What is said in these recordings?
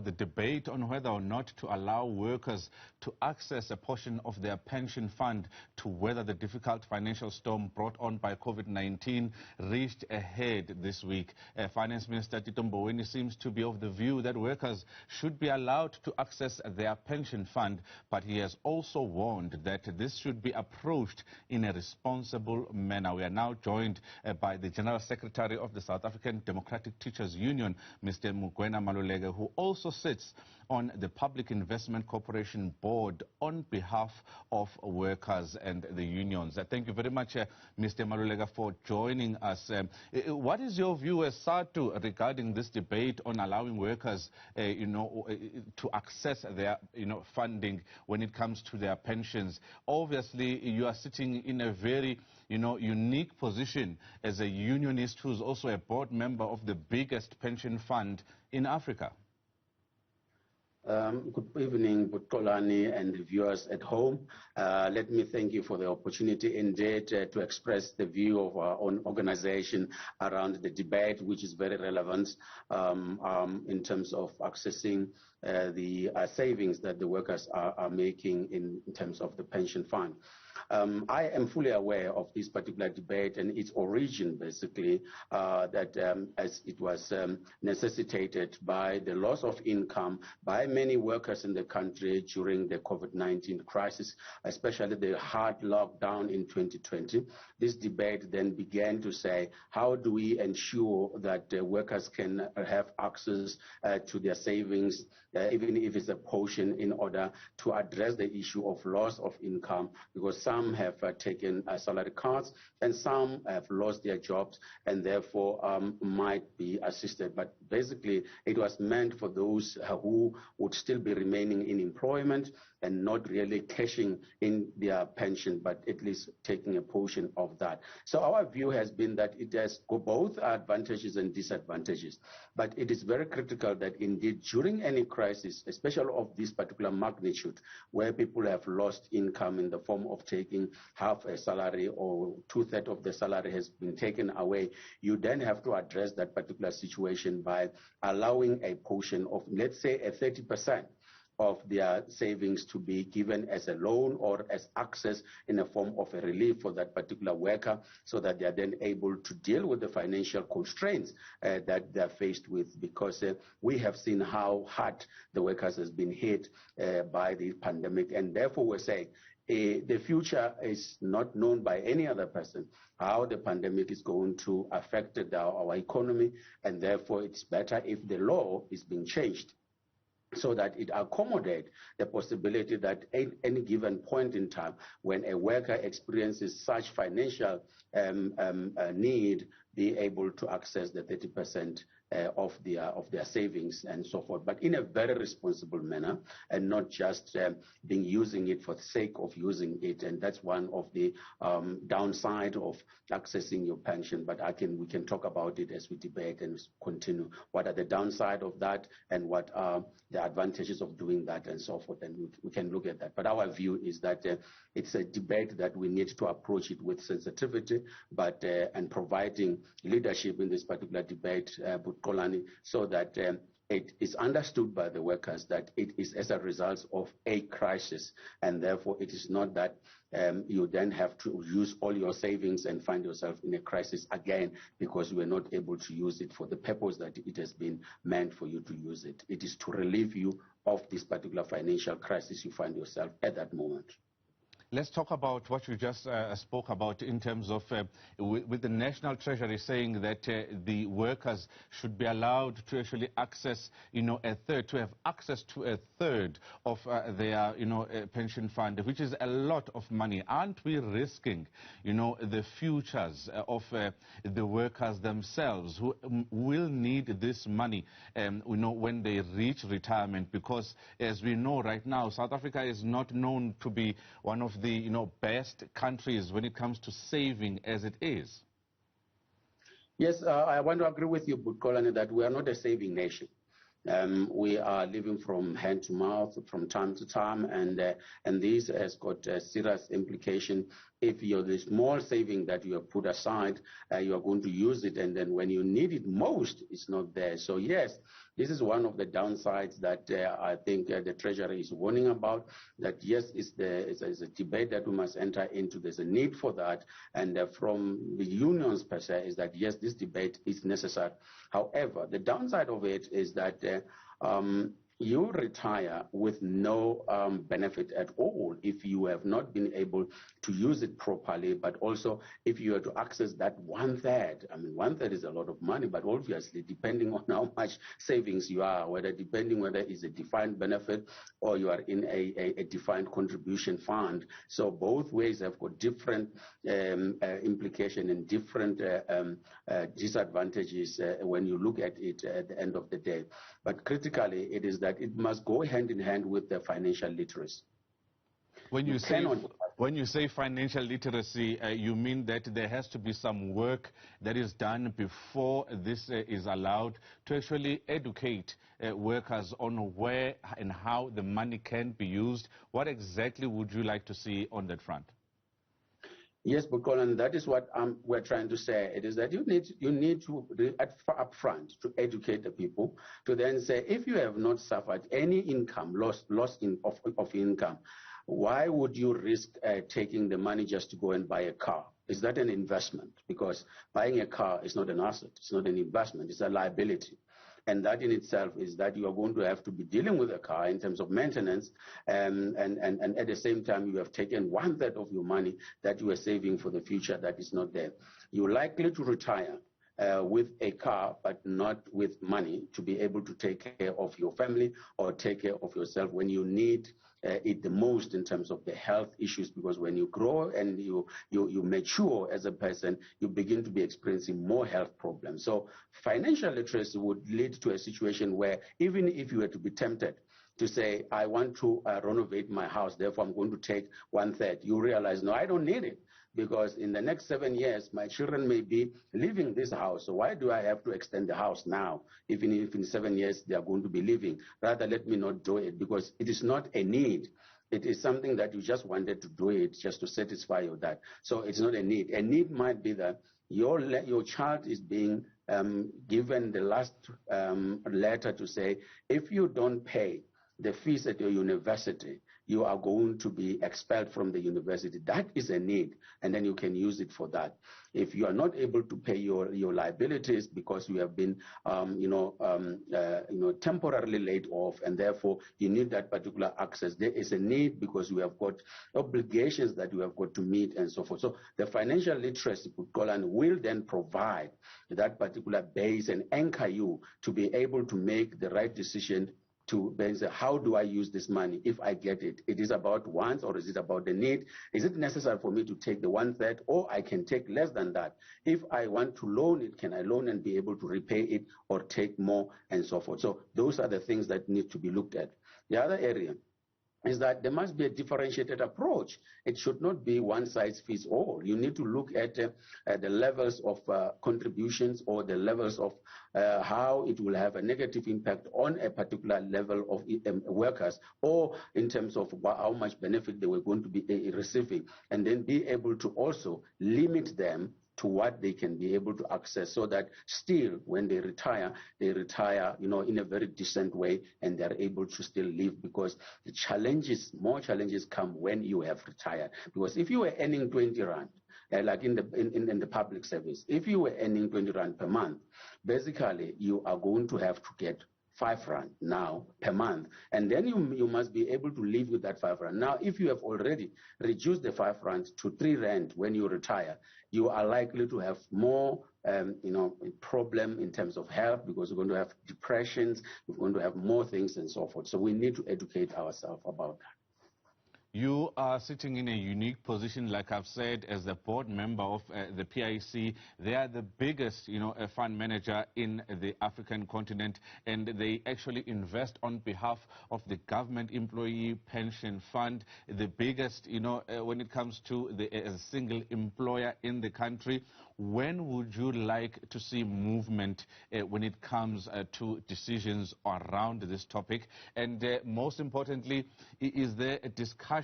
the debate on whether or not to allow workers to access a portion of their pension fund to weather the difficult financial storm brought on by COVID-19 reached a head this week. Finance Minister Tito Mboweni seems to be of the view that workers should be allowed to access their pension fund, but he has also warned that this should be approached in a responsible manner. We are now joined by the General Secretary of the South African Democratic Teachers Union, Mr. Mugwena Maluleke, who also sits on the Public Investment Corporation Board on behalf of workers and the unions. Thank you very much, Mr. Maluleke, for joining us. What is your view as SADTU regarding this debate on allowing workers, to access their, funding when it comes to their pensions? Obviously, you are sitting in a very, unique position as a unionist who's also a board member of the biggest pension fund in Africa. Good evening, Xolani and the viewers at home. Let me thank you for the opportunity indeed to express the view of our own organization around the debate, which is very relevant in terms of accessing the savings that the workers are making in terms of the pension fund. I am fully aware of this particular debate and its origin, basically, that as it was necessitated by the loss of income by many workers in the country during the COVID-19 crisis, especially the hard lockdown in 2020. This debate then began to say, how do we ensure that workers can have access to their savings, even if it's a portion, in order to address the issue of loss of income, because some have taken salary cuts and some have lost their jobs and therefore might be assisted. But basically, it was meant for those who would still be remaining in employment and not really cashing in their pension, but at least taking a portion of that. So our view has been that it has both advantages and disadvantages. But it is very critical that indeed during any crisis, especially of this particular magnitude, where people have lost income in the form of taking half a salary or 2/3 of the salary has been taken away, you then have to address that particular situation by allowing a portion of, let's say, 30% of their savings to be given as a loan or as access in a form of a relief for that particular worker, so that they are then able to deal with the financial constraints that they are faced with, because we have seen how hard the workers has been hit by the pandemic, and therefore we're saying the future is not known by any other person, how the pandemic is going to affect our economy, and therefore it's better if the law is being changed so that it accommodates the possibility that at any given point in time, when a worker experiences such financial need, be able to access the 30% of their savings and so forth, but in a very responsible manner and not just using it for the sake of using it. And that's one of the downside of accessing your pension. But we can talk about it as we debate and continue. What are the downside of that, and what are the advantages of doing that, and so forth? And we can look at that. But our view is that it's a debate that we need to approach it with sensitivity, but and providing leadership in this particular debate, Xolani, so that it is understood by the workers that it is as a result of a crisis, and therefore it is not that you then have to use all your savings and find yourself in a crisis again because you were not able to use it for the purpose that it has been meant for you to use it. It is to relieve you of this particular financial crisis you find yourself at that moment. Let's talk about what you just spoke about in terms of with the National Treasury saying that the workers should be allowed to actually access, to have access to a third of their, pension fund, which is a lot of money. Aren't we risking, the futures of the workers themselves who will need this money, when they reach retirement? Because as we know right now, South Africa is not known to be one of the best countries when it comes to saving as it is. Yes, I want to agree with you, Xolani, that we are not a saving nation. We are living from hand to mouth from time to time, and this has got a serious implication. If the small saving that you have put aside, you are going to use it, and then when you need it most, it's not there. So yes, this is one of the downsides that I think the Treasury is warning about, that yes, it's a debate that we must enter into. There's a need for that. And from the unions per se is that yes, this debate is necessary. However, the downside of it is that you retire with no benefit at all if you have not been able to use it properly, but also if you are to access that 1/3. I mean, 1/3 is a lot of money, but obviously depending on how much savings you are, whether it's a defined benefit or you are in a defined contribution fund. So both ways have got different implication and different disadvantages when you look at it at the end of the day. But critically, it is that it must go hand in hand with the financial literacy. When you say financial literacy, you mean that there has to be some work that is done before this is allowed to actually educate workers on where and how the money can be used. What exactly would you like to see on that front? Yes, but Colin, that is what we're trying to say. It is that you need to, up front, to educate the people, to then say, if you have not suffered any income, loss of income, why would you risk taking the money just to go and buy a car? Is that an investment? Because buying a car is not an asset. It's not an investment. It's a liability. And that in itself is that you are going to have to be dealing with a car in terms of maintenance, and at the same time you have taken 1/3 of your money that you are saving for the future that is not there. You're likely to retire with a car, but not with money to be able to take care of your family or take care of yourself when you need it the most in terms of the health issues, because when you grow and you mature as a person, you begin to be experiencing more health problems. So financial literacy would lead to a situation where even if you were to be tempted to say, I want to renovate my house, therefore I'm going to take 1/3, you realize, no, I don't need it, because in the next 7 years, my children may be leaving this house. So why do I have to extend the house now, even if in 7 years they are going to be leaving? Rather, let me not do it, because it is not a need. It is something that you just wanted to do it just to satisfy your dad. So it's not a need. A need might be that your child is being given the last letter to say, if you don't pay the fees at your university, you are going to be expelled from the university. That is a need, and then you can use it for that. If you are not able to pay your liabilities because you have been, temporarily laid off, and therefore you need that particular access, there is a need because you have got obligations that you have got to meet and so forth. So the financial literacy will then provide that particular base and anchor you to be able to make the right decision to then say, how do I use this money if I get it? It is about wants, or is it about the need? Is it necessary for me to take the 1/3, or I can take less than that? If I want to loan it, can I loan and be able to repay it or take more and so forth? So those are the things that need to be looked at. The other area is that there must be a differentiated approach. It should not be one size fits all. You need to look at the levels of contributions, or the levels of how it will have a negative impact on a particular level of workers, or in terms of how much benefit they were going to be receiving, and then be able to also limit them to what they can be able to access, so that still when they retire, in a very decent way, and they're able to still live, because the more challenges come when you have retired. Because if you were earning 20 rand, like in the public service, if you were earning 20 rand per month, basically you are going to have to get 5 rand now per month, and then you must be able to live with that 5 rand. Now, if you have already reduced the 5 rand to 3 rand when you retire, you are likely to have more problem in terms of health, because you're going to have depressions, you're going to have more things and so forth. So we need to educate ourselves about that. You are sitting in a unique position, like I've said, as the board member of the PIC. They are the biggest, fund manager in the African continent, and they actually invest on behalf of the government employee pension fund, the biggest, when it comes to the single employer in the country. When would you like to see movement when it comes to decisions around this topic? And most importantly, is there a discussion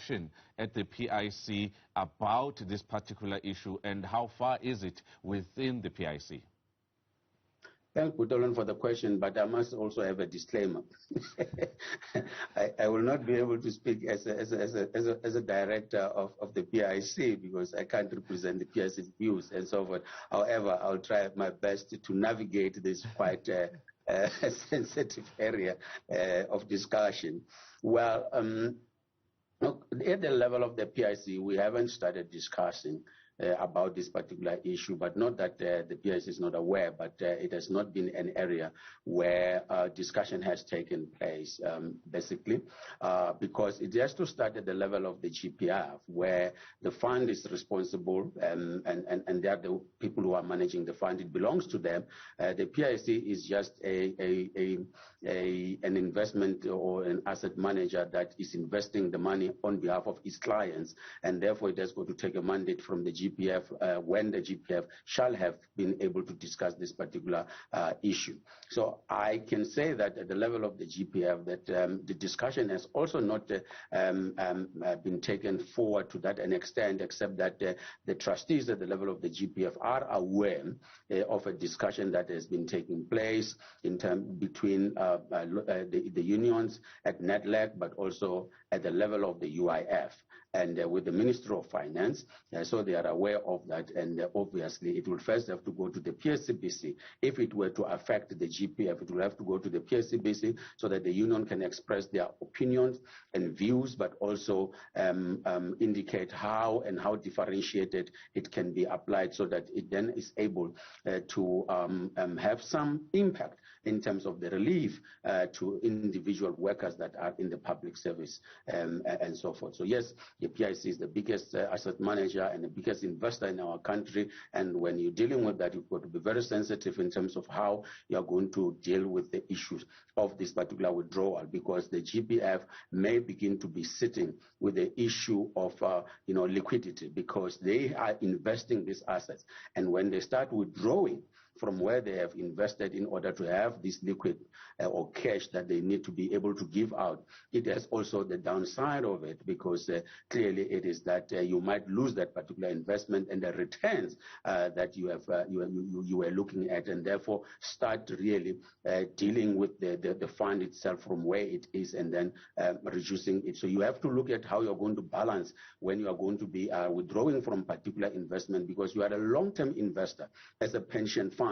at the PIC about this particular issue, and how far is it within the PIC? Thanks, Butolan, for the question, but I must also have a disclaimer. I will not be able to speak as a director of the PIC because I can't represent the PIC's views and so forth. However, I'll try my best to navigate this quite sensitive area of discussion. Well, at the level of the PIC, we haven't started discussing about this particular issue, but not that the PIC is not aware, but it has not been an area where discussion has taken place, basically, because it has to start at the level of the GPF, where the fund is responsible and they are the people who are managing the fund. It belongs to them. The PIC is just an investment or an asset manager that is investing the money on behalf of its clients, and therefore it has got to take a mandate from the GPF when the GPF shall have been able to discuss this particular issue. So I can say that at the level of the GPF that the discussion has also not been taken forward to that an extent, except that the trustees at the level of the GPF are aware of a discussion that has been taking place in between the unions at NEDLAC, but also at the level of the UIF and with the Ministry of Finance, so they are aware of that, and obviously it will first have to go to the PSCBC. If it were to affect the GPF, it will have to go to the PSCBC so that the union can express their opinions and views, but also indicate how and how differentiated it can be applied so that it then is able to have some impact in terms of the relief to individual workers that are in the public service and so forth. So yes, the PIC is the biggest asset manager and the biggest investor in our country, and when you're dealing with that, you've got to be very sensitive in terms of how you're going to deal with the issues of this particular withdrawal, because the GPF may begin to be sitting with the issue of liquidity, because they are investing these assets, and when they start withdrawing from where they have invested in order to have this liquid or cash that they need to be able to give out, it has also the downside of it, because clearly it is that you might lose that particular investment and the returns that you were looking at, and therefore start really dealing with the fund itself from where it is and then reducing it. So you have to look at how you're going to balance when you are going to be withdrawing from particular investment, because you are a long-term investor as a pension fund.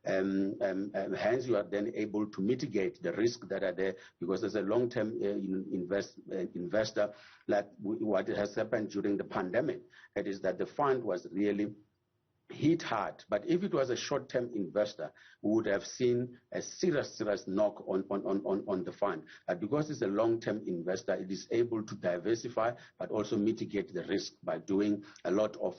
Hence, you are then able to mitigate the risk that are there, because as a long-term investor, like what has happened during the pandemic, it is that the fund was really hit hard. But if it was a short-term investor, we would have seen a serious knock on the fund. Because it's a long-term investor, it is able to diversify but also mitigate the risk by doing a lot of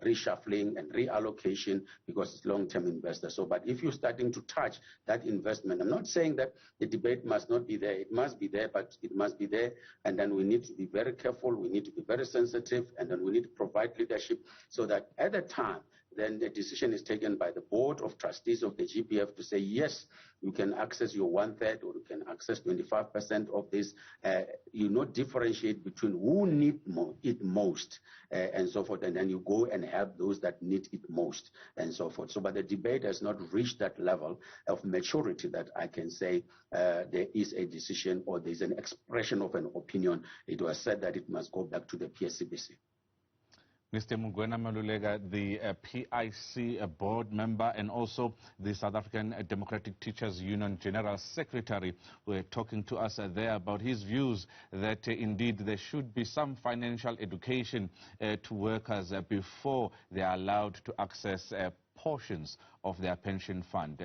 reshuffling and reallocation, because it's long-term investor. So, but if you're starting to touch that investment, I'm not saying that the debate must not be there. It must be there, but it must be there. And then we need to be very careful. We need to be very sensitive, and then we need to provide leadership so that at the time, then the decision is taken by the board of trustees of the GPF to say, yes, you can access your 1/3 or you can access 25% of this. You not differentiate between who need it most and so forth, and then you go and help those that need it most and so forth. So, but the debate has not reached that level of maturity that I can say there is a decision or there's an expression of an opinion. It was said that it must go back to the PSCBC. Mr. Mugwena Maluleke, the PIC board member and also the South African Democratic Teachers Union General-Secretary, were talking to us there about his views that indeed there should be some financial education to workers before they are allowed to access portions of their pension fund.